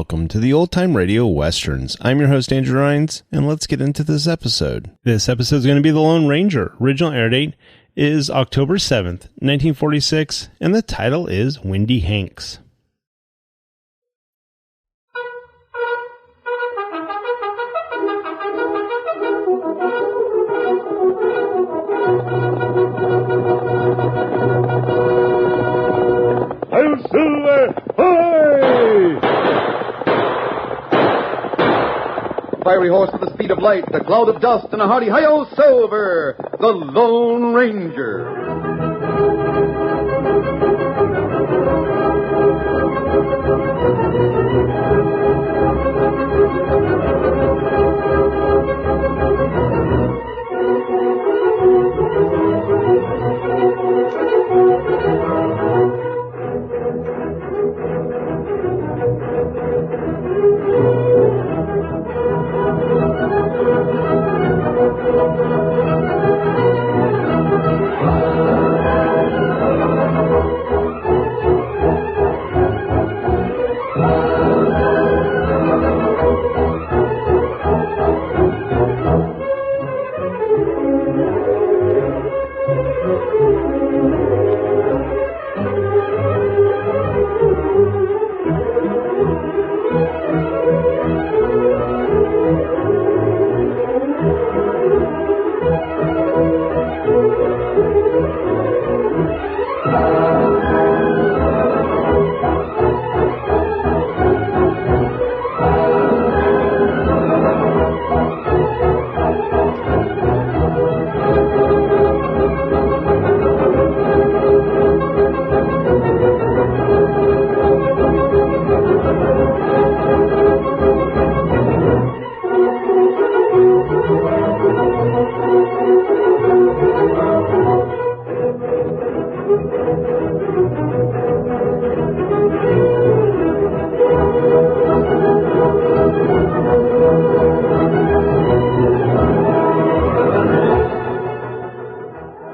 Welcome to the Old Time Radio Westerns. I'm your host, Andrew Rines, and let's get into this episode. This episode is going to be The Lone Ranger. Original air date is October 7th, 1946, and the title is Windy Hanks. Hail Silver! Hoy! Fiery horse with the speed of light, a cloud of dust, and a hearty hi-yo Silver, the Lone Ranger.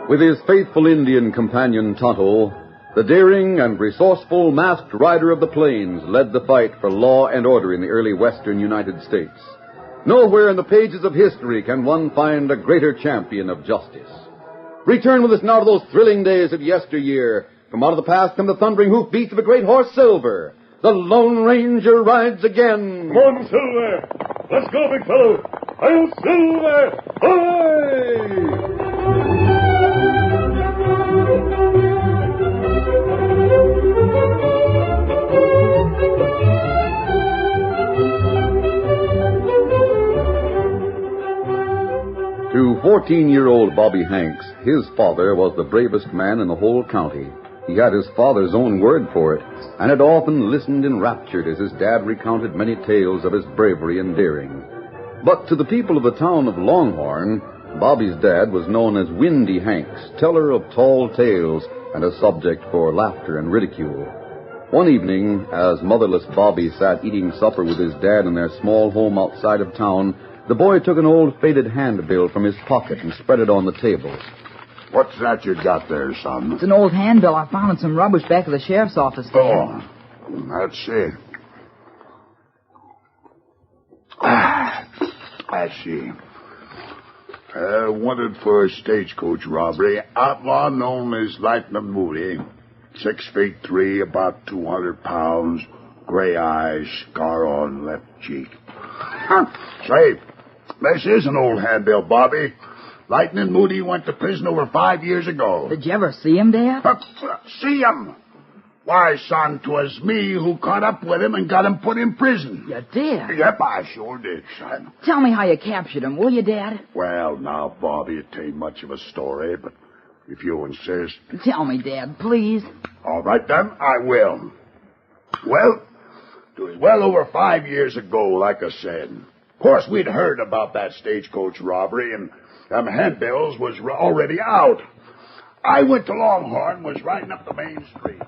With his faithful Indian companion Tonto, the daring and resourceful masked rider of the plains led the fight for law and order in the early western United States. Nowhere in the pages of history can one find a greater champion of justice. Return with us now to those thrilling days of yesteryear. From out of the past come the thundering hoofbeats of a great horse, Silver. The Lone Ranger rides again. Come on, Silver! Let's go, big fellow! Hail Silver! Hoy! To 14-year-old Bobby Hanks, his father was the bravest man in the whole county. He had his father's own word for it, and had often listened enraptured as his dad recounted many tales of his bravery and daring. But to the people of the town of Longhorn, Bobby's dad was known as Windy Hanks, teller of tall tales and a subject for laughter and ridicule. One evening, as motherless Bobby sat eating supper with his dad in their small home outside of town, the boy took an old faded handbill from his pocket and spread it on the table. What's that you got there, son? It's an old handbill I found in some rubbish back of the sheriff's office there. Oh, let's see. I see. Wanted for a stagecoach robbery. Outlaw known as Lightning Moody. 6'3", about 200 pounds. Gray eyes, scar on left cheek. Say, this is an old handbill, Bobby. Lightning Moody went to prison over 5 years ago. Did you ever see him, Dad? See him? Why, son, 'twas me who caught up with him and got him put in prison. You did? Yep, I sure did, son. Tell me how you captured him, will you, Dad? Well, now, Bobby, it ain't much of a story, but if you insist. Tell me, Dad, please. All right, then, I will. Well, it was well over 5 years ago, like I said. Of course, we'd heard about that stagecoach robbery, and them handbills was already out. I went to Longhorn, was riding up the main street.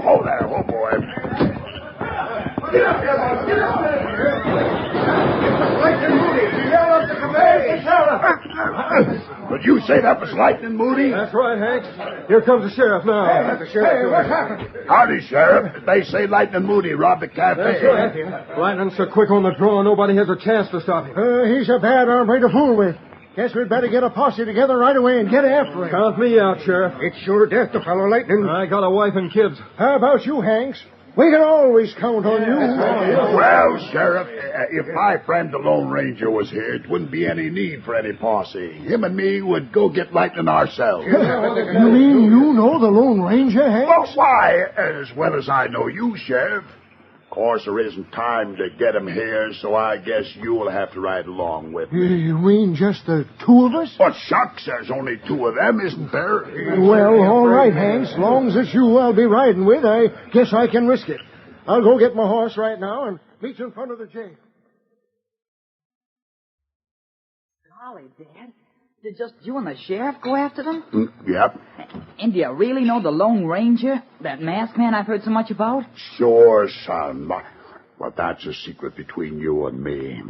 Oh, there, oh, boy. Get up, get up, get up. Lightning Moody! Yell up the command! But you say that was Lightning Moody? That's right, Hank. Here comes the sheriff now. Hey, what happened? Howdy, Sheriff. They say Lightning Moody robbed the cafe. That's right. Lightning's so quick on the draw, nobody has a chance to stop him. He's a bad hombre to fool with. Guess we'd better get a posse together right away and get after him. Count me out, Sheriff. It's sure death to fellow Lightning. I got a wife and kids. How about you, Hanks? We can always count on you. Well, Sheriff, if my friend the Lone Ranger was here, it wouldn't be any need for any posse. Him and me would go get Lightning ourselves. You mean you know the Lone Ranger, Hanks? Well, why? As well as I know you, Sheriff. Of course, there isn't time to get him here, so I guess you'll have to ride along with me. You mean just the two of us? But shucks, there's only two of them, isn't there? Well, all right, Hanks. Long as it's you I'll be riding with, I guess I can risk it. I'll go get my horse right now and meet you in front of the jail. Golly, Dad. Did just you and the sheriff go after them? Yep. And do you really know the Lone Ranger? That masked man I've heard so much about? Sure, son. But that's a secret between you and me.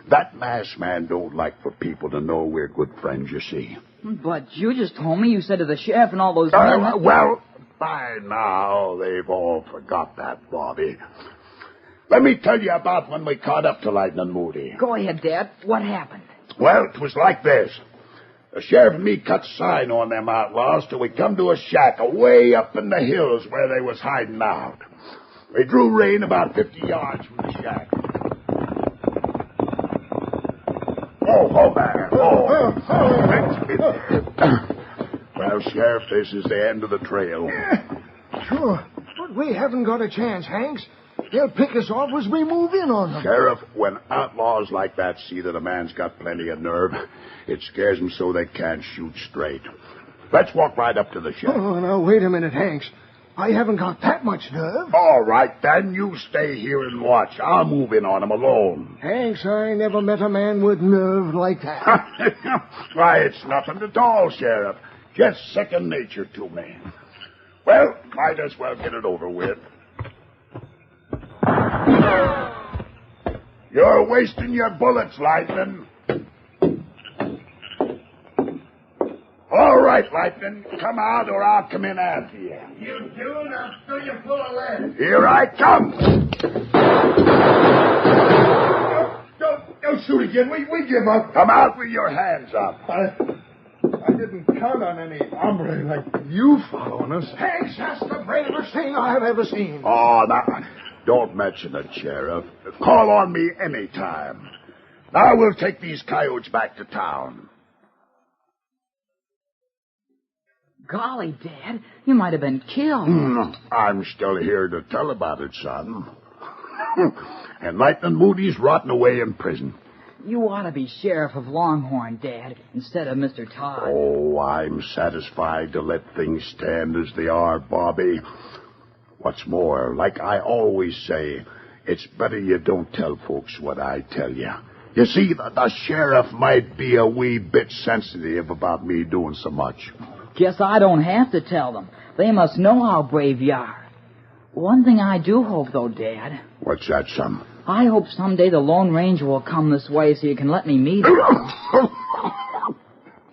That masked man don't like for people to know we're good friends, you see. But you just told me you said to the sheriff and all those men... Well, by now they've all forgot that, Bobby. Let me tell you about when we caught up to Lightning Moody. Go ahead, Dad. What happened? Well, it was like this. The sheriff and me cut sign on them outlaws till we come to a shack away up in the hills where they was hiding out. We drew rein about 50 yards from the shack. Oh, man. Well, Sheriff, this is the end of the trail. Sure, but we haven't got a chance, Hanks. They'll pick us off as we move in on them. Sheriff, when outlaws like that see that a man's got plenty of nerve, it scares them so they can't shoot straight. Let's walk right up to the shack. Oh, now, wait a minute, Hanks. I haven't got that much nerve. All right, then. You stay here and watch. I'll move in on them alone. Hanks, I never met a man with nerve like that. Why, it's nothing at all, Sheriff. Just second nature to me. Well, might as well get it over with. You're wasting your bullets, Lightning. All right, Lightning. Come out or I'll come in after you. You do, and I'll fill you full of lead. Here I come. Don't shoot again. We give up. Come out with your hands up. I didn't count on any hombre like you following us. Hanks, that's the bravest thing I've ever seen. Oh, now, don't mention it, Sheriff. Call on me any time. Now we'll take these coyotes back to town. Golly, Dad, you might have been killed. I'm still here to tell about it, son. And Lightning Moody's rotting away in prison. You ought to be sheriff of Longhorn, Dad, instead of Mr. Todd. Oh, I'm satisfied to let things stand as they are, Bobby. What's more, like I always say, it's better you don't tell folks what I tell you. You see, the sheriff might be a wee bit sensitive about me doing so much. Guess I don't have to tell them. They must know how brave you are. One thing I do hope, though, Dad. What's that, son? I hope someday the Lone Ranger will come this way so you can let me meet him.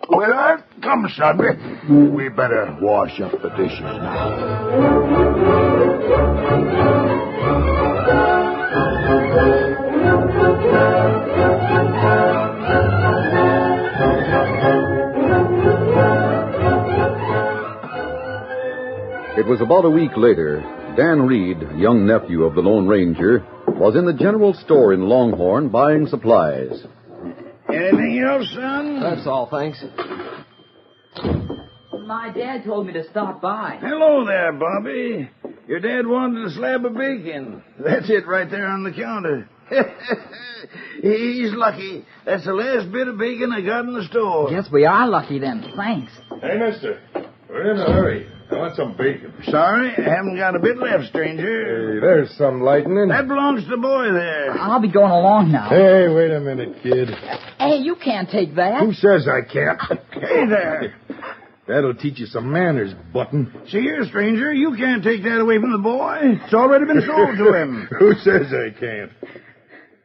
Well, come, son. We better wash up the dishes now. It was about a week later. Dan Reed, young nephew of the Lone Ranger, was in the general store in Longhorn buying supplies. Anything else, son? That's all, thanks. My dad told me to stop by. Hello there, Bobby. Your dad wanted a slab of bacon. That's it right there on the counter. He's lucky. That's the last bit of bacon I got in the store. Guess we are lucky then. Thanks. Hey, mister. We're in a hurry. I want some bacon. Sorry, I haven't got a bit left, stranger. Hey, there's some lightning. That belongs to the boy there. I'll be going along now. Hey, wait a minute, kid. Hey, you can't take that. Who says I can't? Hey there. That'll teach you some manners, Button. See here, stranger, you can't take that away from the boy. It's already been sold to him. Who says I can't?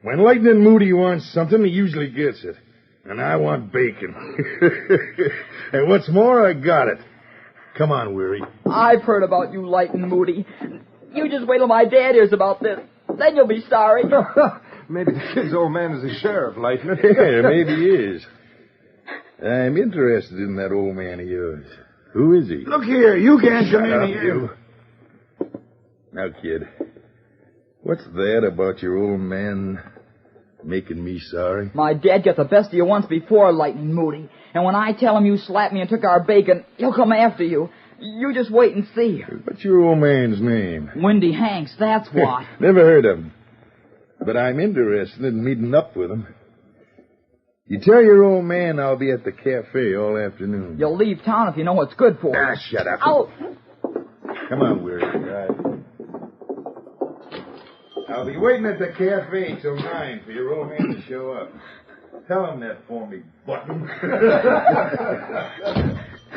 When Lightning Moody wants something, he usually gets it. And I want bacon. And what's more, I got it. Come on, Weary. I've heard about you, Lightning Moody. You just wait till my dad hears about this. Then you'll be sorry. Maybe the kid's old man is a sheriff, Lightning. Yeah, maybe he is. I'm interested in that old man of yours. Who is he? Look here, you can't come Shut in up, here. you. Now, kid, what's that about your old man making me sorry? My dad got the best of you once before, Lightning Moody. And when I tell him you slapped me and took our bacon, he'll come after you. You just wait and see. What's your old man's name? Windy Hanks, that's what. Never heard of him. But I'm interested in meeting up with him. You tell your old man I'll be at the cafe all afternoon. You'll leave town if you know what's good for you. Ah, shut up. Oh. Come on, Weary. I'll be waiting at the cafe till 9 for your old man to show up. Tell him that for me, Button.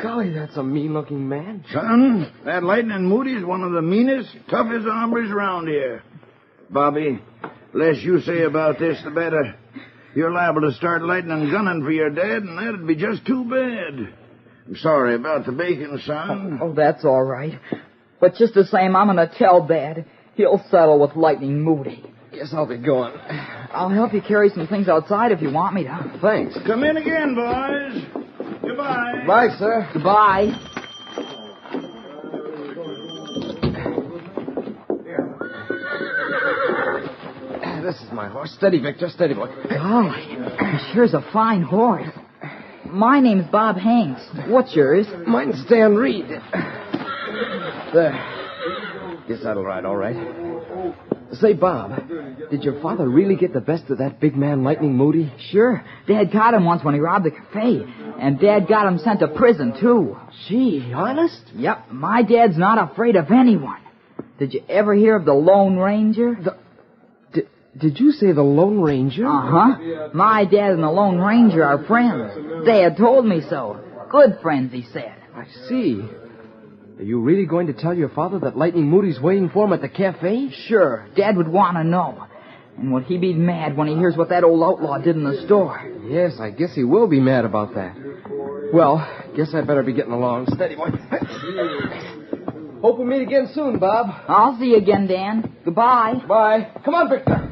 Golly, that's a mean-looking man. Son, that Lightning Moody's one of the meanest, toughest hombres around here. Bobby, less you say about this, the better. You're liable to start lightning gunning for your dad, and that'd be just too bad. I'm sorry about the bacon, son. Oh, that's all right. But just the same, I'm going to tell Dad. He'll settle with Lightning Moody. Guess I'll be going. I'll help you carry some things outside if you want me to. Thanks. Come in again, boys. Goodbye. Bye, sir. Goodbye. This is my horse. Steady, Victor. Steady, boy. Golly, he sure's a fine horse. My name's Bob Hanks. What's yours? Mine's Dan Reed. There. Guess that'll ride all right. Say, Bob, did your father really get the best of that big man, Lightning Moody? Sure. Dad caught him once when he robbed the cafe. And Dad got him sent to prison, too. Gee, honest? Yep. My dad's not afraid of anyone. Did you ever hear of the Lone Ranger? Did you say the Lone Ranger? Uh-huh. My dad and the Lone Ranger are friends. Dad told me so. Good friends, he said. I see. Are you really going to tell your father that Lightning Moody's waiting for him at the cafe? Sure. Dad would want to know. And would he be mad when he hears what that old outlaw did in the store? Yes, I guess he will be mad about that. Well, guess I'd better be getting along. Steady, boy. Hope we meet again soon, Bob. I'll see you again, Dan. Goodbye. Bye. Come on, Victor.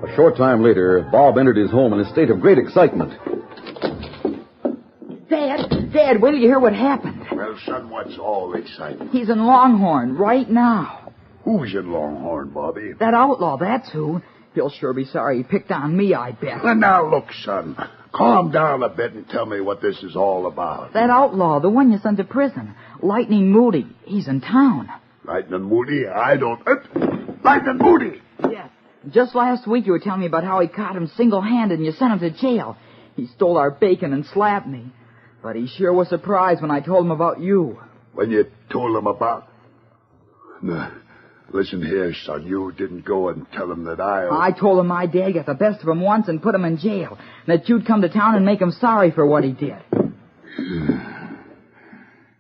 A short time later, Bob entered his home in a state of great excitement. Dad, wait till you hear what happened. Well, son, what's all exciting? He's in Longhorn right now. Who's in Longhorn, Bobby? That outlaw, that's who. He'll sure be sorry he picked on me, I bet. Well, now, look, son. Calm down a bit and tell me what this is all about. That outlaw, the one you sent to prison. Lightning Moody. He's in town. Lightning Moody? I don't... Lightning Moody! Yes. Just last week you were telling me about how he caught him single-handed and you sent him to jail. He stole our bacon and slapped me. But he sure was surprised when I told him about you. When you told him about... Listen here, son. You didn't go and tell him that I told him my dad got the best of him once and put him in jail. And that you'd come to town and make him sorry for what he did.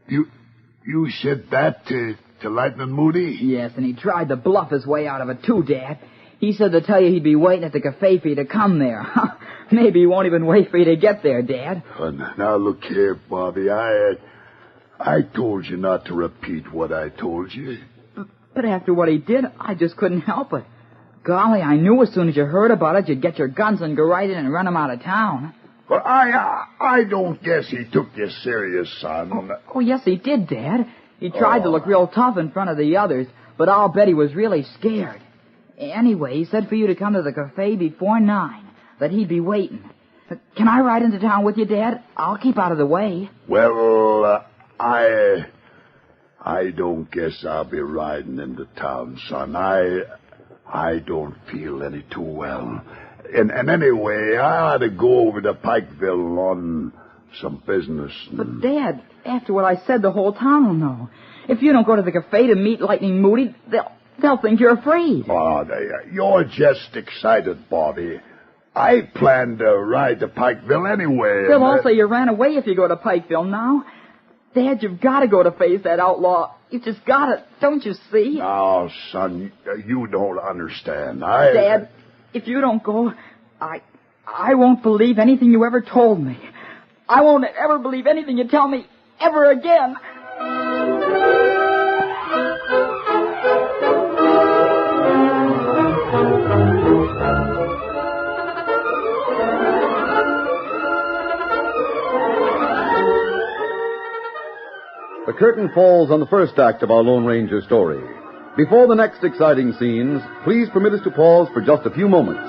You said that to Lightning Moody? Yes, and he tried to bluff his way out of it, too, Dad. He said to tell you he'd be waiting at the cafe for you to come there. Maybe he won't even wait for you to get there, Dad. Now, look here, Bobby. I told you not to repeat what I told you. But after what he did, I just couldn't help it. Golly, I knew as soon as you heard about it, you'd get your guns and go right in and run him out of town. Well, I don't guess he took you serious, son. Oh, yes, he did, Dad. He tried to look real tough in front of the others, but I'll bet he was really scared. Anyway, he said for you to come to the cafe before 9, that he'd be waiting. Can I ride into town with you, Dad? I'll keep out of the way. Well, I don't guess I'll be riding into town, son. I don't feel any too well. And anyway, I ought to go over to Pikeville on some business. But, Dad, after what I said, the whole town will know. If you don't go to the cafe to meet Lightning Moody, they'll think you're afraid. Oh, you're just excited, Bobby. I plan to ride to Pikeville anyway. They'll all say you ran away if you go to Pikeville now. Dad, you've got to go to face that outlaw. You just got to. Don't you see? Oh, son, you don't understand. Dad, if you don't go, I won't believe anything you ever told me. I won't ever believe anything you tell me ever again. The curtain falls on the first act of our Lone Ranger story. Before the next exciting scenes, please permit us to pause for just a few moments.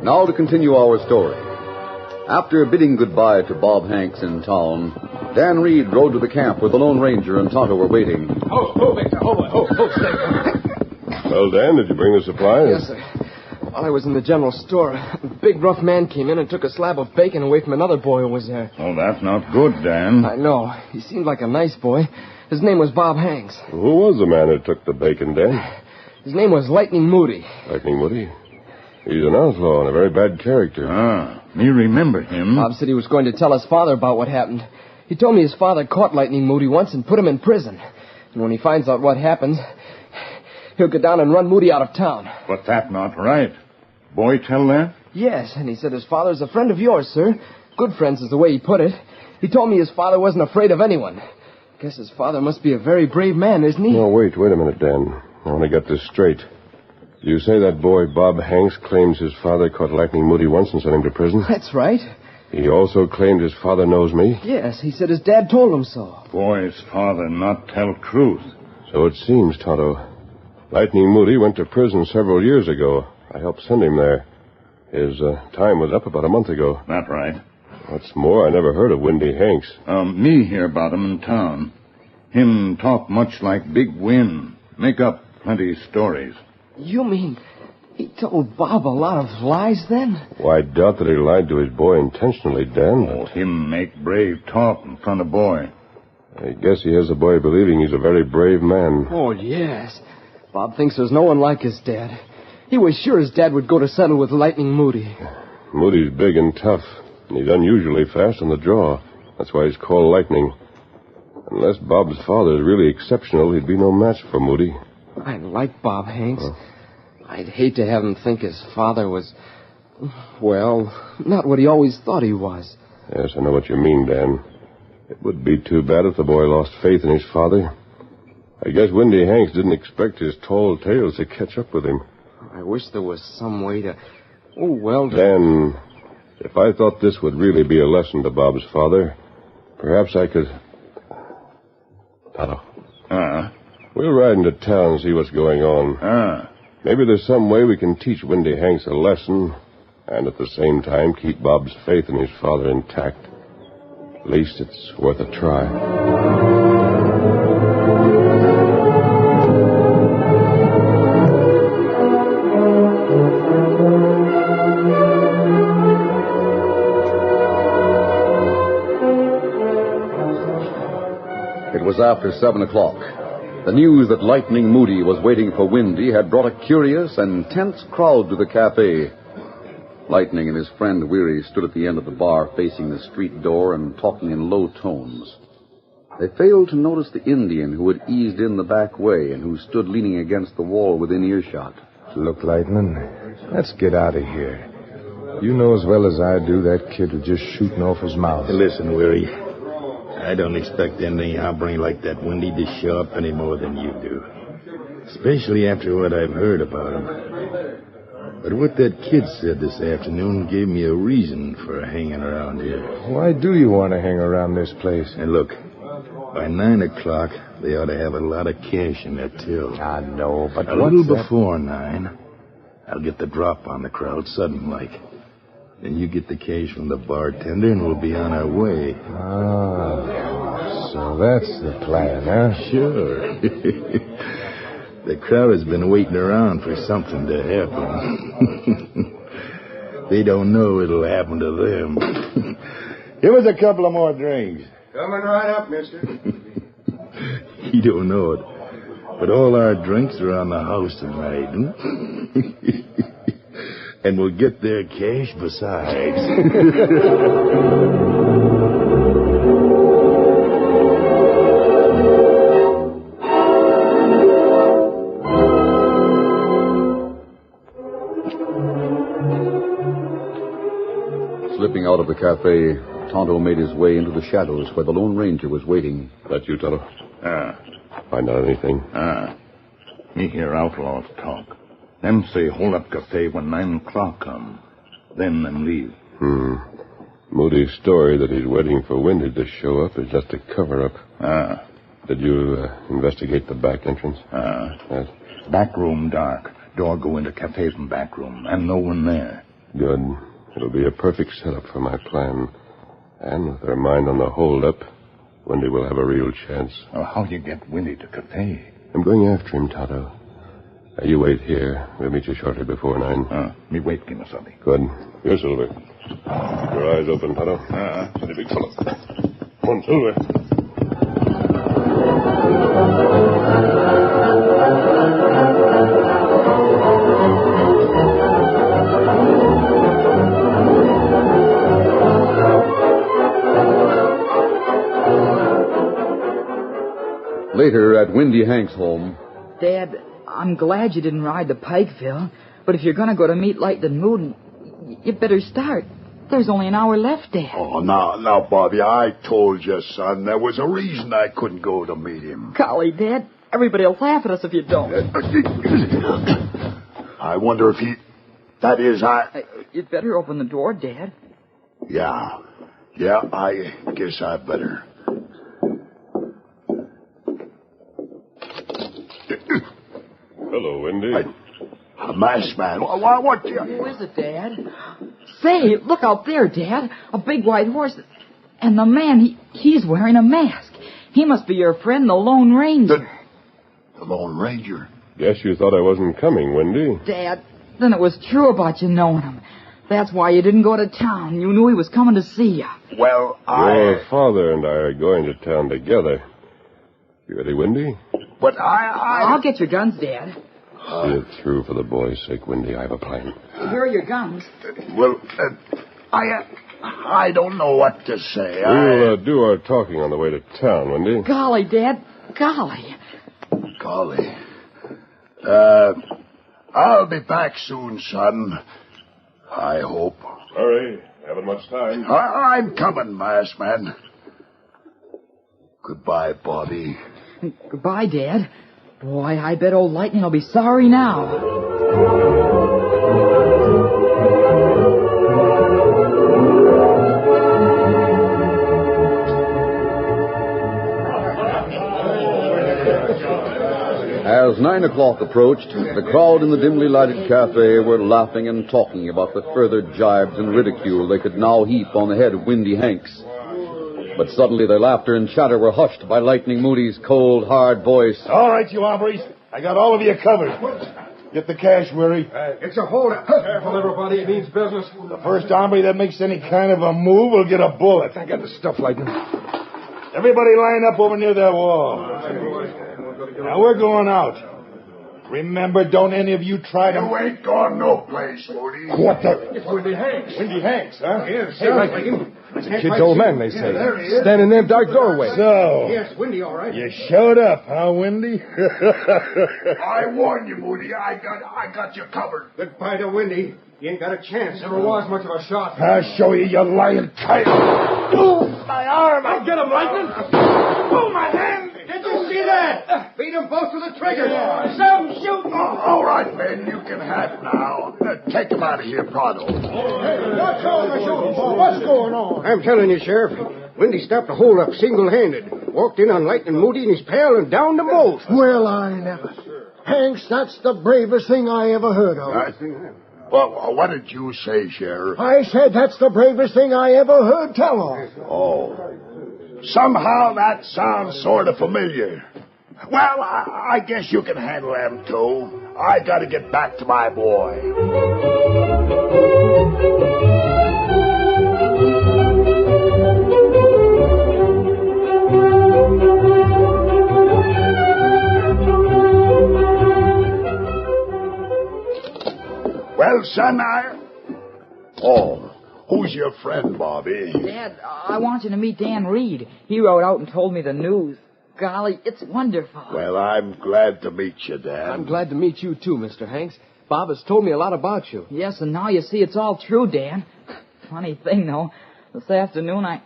Now to continue our story. After bidding goodbye to Bob Hanks in town, Dan Reed rode to the camp where the Lone Ranger and Tonto were waiting. Victor. Stay. Well, Dan, did you bring the supplies? Yes, sir. While I was in the general store, a big rough man came in and took a slab of bacon away from another boy who was there. Oh, that's not good, Dan. I know. He seemed like a nice boy. His name was Bob Hanks. Who was the man who took the bacon, Dan? His name was Lightning Moody. Lightning Moody? He's an outlaw and a very bad character. Me remember him. Bob said he was going to tell his father about what happened. He told me his father caught Lightning Moody once and put him in prison. And when he finds out what happens, he'll go down and run Moody out of town. But that's not right. Boy tell that? Yes, and he said his father's a friend of yours, sir. Good friends is the way he put it. He told me his father wasn't afraid of anyone. Guess his father must be a very brave man, isn't he? No, wait a minute, Dan. I want to get this straight. You say that boy Bob Hanks claims his father caught Lightning Moody once and sent him to prison? That's right. He also claimed his father knows me? Yes, he said his dad told him so. Boy's father not tell truth. So it seems, Tonto. Lightning Moody went to prison several years ago. I helped send him there. His time was up about a month ago. That right. What's more, I never heard of Windy Hanks. Me hear about him in town. Him talk much like Big Win. Make up plenty stories. You mean he told Bob a lot of lies then? Well, I doubt that he lied to his boy intentionally, Dan. Oh, him make brave talk in front of boy. I guess he has the boy believing he's a very brave man. Oh, yes. Bob thinks there's no one like his dad. He was sure his dad would go to settle with Lightning Moody. Moody's big and tough, and he's unusually fast on the draw. That's why he's called Lightning. Unless Bob's father is really exceptional, he'd be no match for Moody. I like Bob Hanks. I'd hate to have him think his father was, well, not what he always thought he was. Yes, I know what you mean, Dan. It would be too bad if the boy lost faith in his father. I guess Windy Hanks didn't expect his tall tales to catch up with him. I wish there was some way to... Oh, well... Dan, if I thought this would really be a lesson to Bob's father, perhaps I could... Tonto. We'll ride into town and see what's going on. Maybe there's some way we can teach Windy Hanks a lesson and at the same time keep Bob's faith in his father intact. At least it's worth a try. It was after 7 o'clock. The news that Lightning Moody was waiting for Windy had brought a curious and tense crowd to the cafe. Lightning and his friend Weary stood at the end of the bar facing the street door and talking in low tones. They failed to notice the Indian who had eased in the back way and who stood leaning against the wall within earshot. Look, Lightning, let's get out of here. You know as well as I do that kid was just shooting off his mouth. Listen, Weary, I don't expect any hombre like that Windy to show up any more than you do. Especially after what I've heard about him. But what that kid said this afternoon gave me a reason for hanging around here. Why do you want to hang around this place? And look, by 9 o'clock, they ought to have a lot of cash in their till. I know, but a little before 9, I'll get the drop on the crowd sudden-like. Then you get the cash from the bartender, and we'll be on our way. Ah, so that's the plan, huh? Sure. The crowd has been waiting around for something to happen. They don't know it'll happen to them. Give us a couple of more drinks. Coming right up, mister. You don't know it, but all our drinks are on the house tonight. And we'll get their cash besides. Slipping out of the cafe, Tonto made his way into the shadows where the Lone Ranger was waiting. That you, Tonto? Find out anything? Me hear outlaws talk. Them say hold up cafe when 9 o'clock come. Then them leave. Moody's story that he's waiting for Windy to show up is just a cover-up. Did you investigate the back entrance? Yes. Back room dark. Door go into cafe from back room, and no one there. Good. It'll be a perfect setup for my plan. And with their mind on the hold-up, Windy will have a real chance. How you get Windy to cafe? I'm going after him, Tonto. You wait here. We'll meet you shortly before 9. Me wait, Kimasabi. Good. Here, Silver. Keep your eyes open, Tonto. Steady, big fellow. Come on, Silver. Later, at Windy Hank's home... Dad, I'm glad you didn't ride the Pikeville, but if you're going to go to meet Lightning Moody, you better start. There's only an hour left, Dad. Oh, now, Bobby, I told you, son, there was a reason I couldn't go to meet him. Golly, Dad, everybody will laugh at us if you don't. I wonder if he... That is, You'd better open the door, Dad. Yeah, I guess I better. Hello, Windy. A masked man. What? Who is it, Dad? Say, look out there, Dad. A big white horse. And the man, he's wearing a mask. He must be your friend, the Lone Ranger. The Lone Ranger? Guess you thought I wasn't coming, Windy. Dad, then it was true about you knowing him. That's why you didn't go to town. You knew he was coming to see you. Well, Your father and I are going to town together. You ready, Windy? But I'll get your guns, Dad. See it through for the boy's sake, Windy. I have a plan. Here are your guns. Well, I don't know what to say. We'll do our talking on the way to town, Windy. Golly, Dad. Golly. I'll be back soon, son. I hope. Hurry. Haven't much time. I'm coming, masked man. Goodbye, Bobby. Goodbye, Dad. Boy, I bet old Lightning will be sorry now. As 9 o'clock approached, the crowd in the dimly lighted cafe were laughing and talking about the further jibes and ridicule they could now heap on the head of Windy Hanks. But suddenly their laughter and chatter were hushed by Lightning Moody's cold, hard voice. All right, you hombres. I got all of you covered. Get the cash, Weary. It's a hold-up. Careful, everybody. It means business. The first hombre that makes any kind of a move will get a bullet. I got the stuff, Lightning. Everybody line up over near that wall. Now, we're going out. Remember, don't any of you try to... You ain't gone no place, Moody. What the... It's Windy Hanks. Windy Hanks, huh? Yes, Hey, sir. Lightning. It's the kid's old man, they say. there he is. Standing in that dark doorway. So, Yes, Windy, all right. you showed up, huh, Windy? I warned you, Moody. I got you covered. Goodbye to Windy. He ain't got a chance. Never was much of a shot. I'll show you, you lying kite. My arm! I'll get him, Lightning! Oh, my hand! Did you see that? Beat them both to the trigger. Some shoot! All right, men, you can have it now. Take him out of here, pronto. What's on the shooting, Bob? What's going on? I'm telling you, Sheriff. Windy stopped the hold-up single-handed. Walked in on Lightning Moody and his pal and down the most. Well, I never. Hanks, that's the bravest thing I ever heard of. Well, what did you say, Sheriff? I said that's the bravest thing I ever heard tell of. Oh. Somehow that sounds sort of familiar. Well, I guess you can handle them, too. I gotta get back to my boy. Well, son, Oh, who's your friend, Bobby? Dad, I want you to meet Dan Reed. He wrote out and told me the news. Golly, it's wonderful. Well, I'm glad to meet you, Dan. I'm glad to meet you, too, Mr. Hanks. Bob has told me a lot about you. Yes, and now you see it's all true, Dan. Funny thing, though. This afternoon, I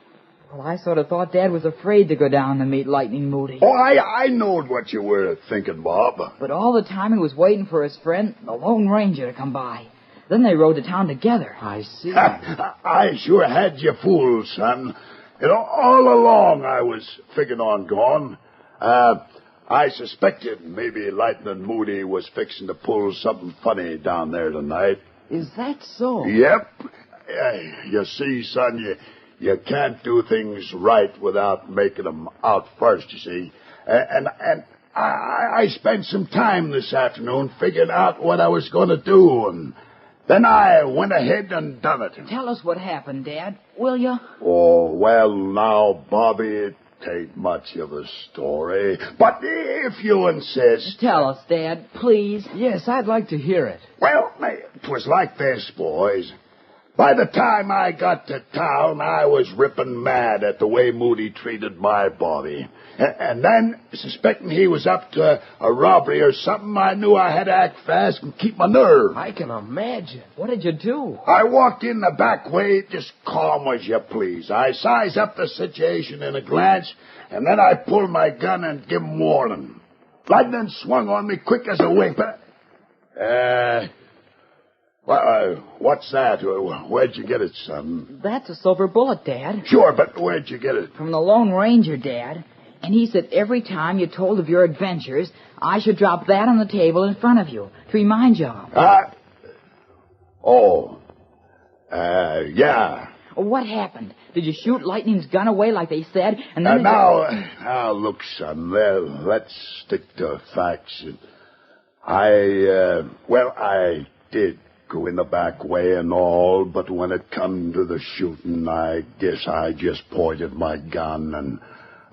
sort of thought Dad was afraid to go down to meet Lightning Moody. Oh, I knowed what you were thinking, Bob. But all the time he was waiting for his friend, the Lone Ranger, to come by. Then they rode to town together. I see. I sure had you fooled, son. You know, all along I was figuring on going. I suspected maybe Lightning Moody was fixing to pull something funny down there tonight. Is that so? Yep. You see, son, you can't do things right without making them out first, you see. And I spent some time this afternoon figuring out what I was going to do, and then I went ahead and done it. Tell us what happened, Dad, will you? Oh, well, now, Bobby, it ain't much of a story. But if you insist... Tell us, Dad, please. Yes, I'd like to hear it. Well, it was like this, boys. By the time I got to town, I was ripping mad at the way Moody treated my Bobby. And then, suspecting he was up to a robbery or something, I knew I had to act fast and keep my nerve. I can imagine. What did you do? I walked in the back way, just calm as you please. I sized up the situation in a glance, and then I pulled my gun and give him warning. Lightning swung on me quick as a wink, but... what's that? Where'd you get it, son? That's a silver bullet, Dad. Sure, but where'd you get it? From the Lone Ranger, Dad. And he said every time you told of your adventures, I should drop that on the table in front of you to remind you of. Yeah. What happened? Did you shoot Lightning's gun away like they said? And then now, look, son, let's stick to facts. I did go in the back way and all, but when it come to the shooting, I guess I just pointed my gun and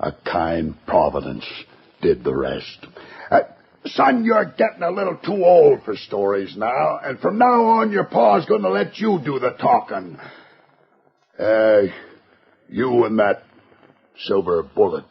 a kind providence did the rest. Son, you're getting a little too old for stories now, and from now on your pa's going to let you do the talking. You and that silver bullet.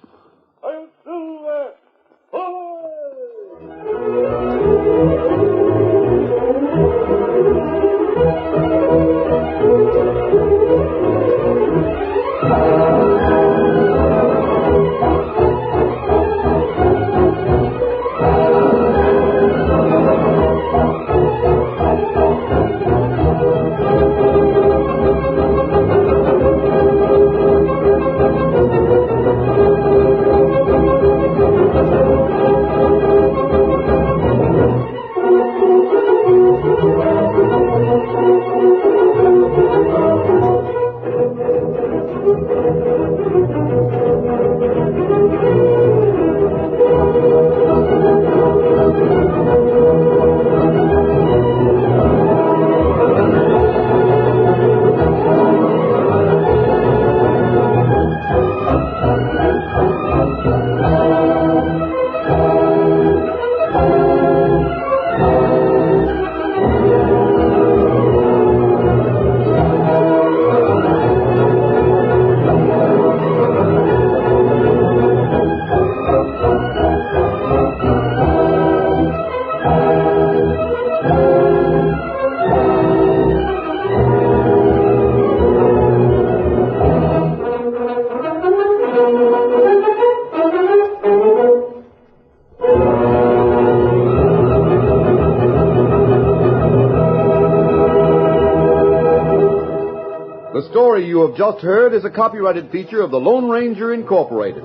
story you have just heard is a copyrighted feature of the Lone Ranger Incorporated.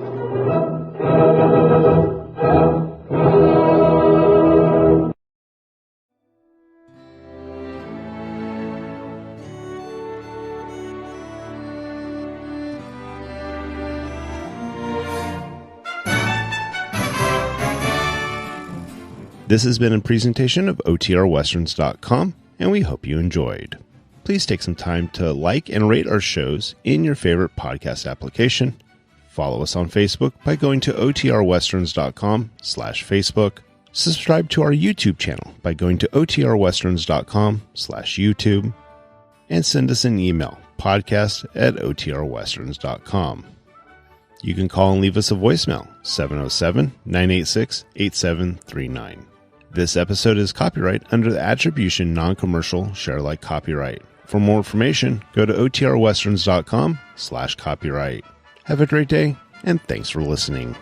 This has been a presentation of OTRWesterns.com, and we hope you enjoyed. Please take some time to like and rate our shows in your favorite podcast application. Follow us on Facebook by going to OTRWesterns.com/Facebook. Subscribe to our YouTube channel by going to OTRWesterns.com/YouTube. And send us an email, podcast@OTRWesterns.com. You can call and leave us a voicemail, 707-986-8739. This episode is copyright under the Attribution Non-Commercial Share-alike copyright. For more information, go to OTRWesterns.com/copyright. Have a great day, and thanks for listening.